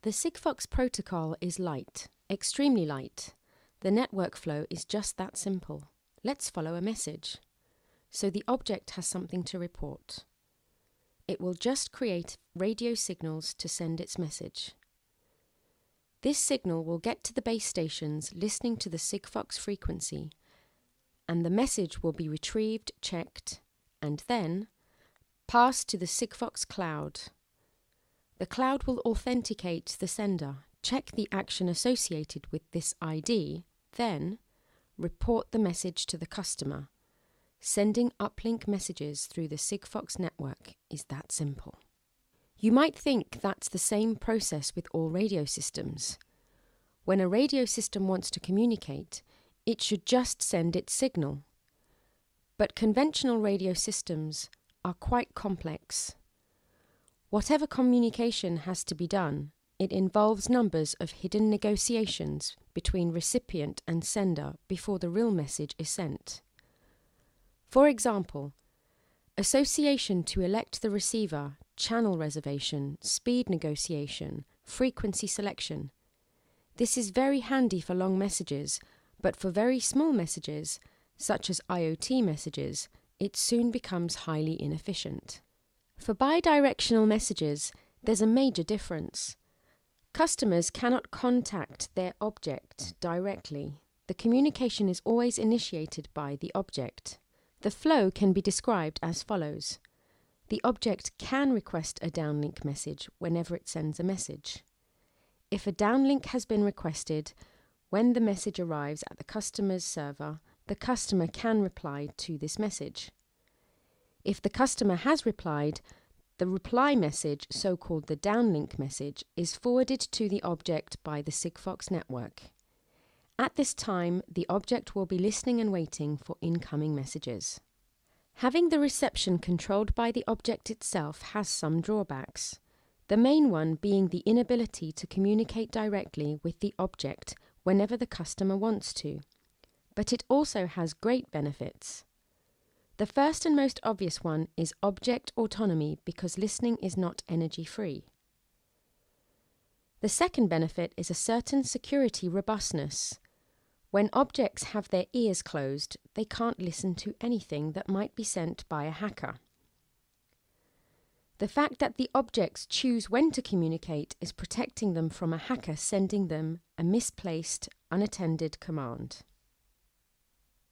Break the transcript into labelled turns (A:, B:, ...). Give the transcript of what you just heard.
A: The Sigfox protocol is light, extremely light. The network flow is just that simple. Let's follow a message. So the object has something to report. It will just create radio signals to send its message. This signal will get to the base stations listening to the Sigfox frequency, and the message will be retrieved, checked, and then passed to the Sigfox cloud. The cloud will authenticate the sender, check the action associated with this ID, then report the message to the customer. Sending uplink messages through the Sigfox network is that simple. You might think that's the same process with all radio systems. When a radio system wants to communicate, it should just send its signal. But conventional radio systems are quite complex. Whatever communication has to be done, it involves numbers of hidden negotiations between recipient and sender before the real message is sent. For example, association to elect the receiver, channel reservation, speed negotiation, frequency selection. This is very handy for long messages, but for very small messages, such as IoT messages, it soon becomes highly inefficient. For bidirectional messages, there's a major difference. Customers cannot contact their object directly. The communication is always initiated by the object. The flow can be described as follows. The object can request a downlink message whenever it sends a message. If a downlink has been requested, when the message arrives at the customer's server, the customer can reply to this message. If the customer has replied, the reply message, so-called the downlink message, is forwarded to the object by the Sigfox network. At this time, the object will be listening and waiting for incoming messages. Having the reception controlled by the object itself has some drawbacks, the main one being the inability to communicate directly with the object whenever the customer wants to. But it also has great benefits. The first and most obvious one is object autonomy because listening is not energy-free. The second benefit is a certain security robustness. When objects have their ears closed, they can't listen to anything that might be sent by a hacker. The fact that the objects choose when to communicate is protecting them from a hacker sending them a misplaced, unattended command.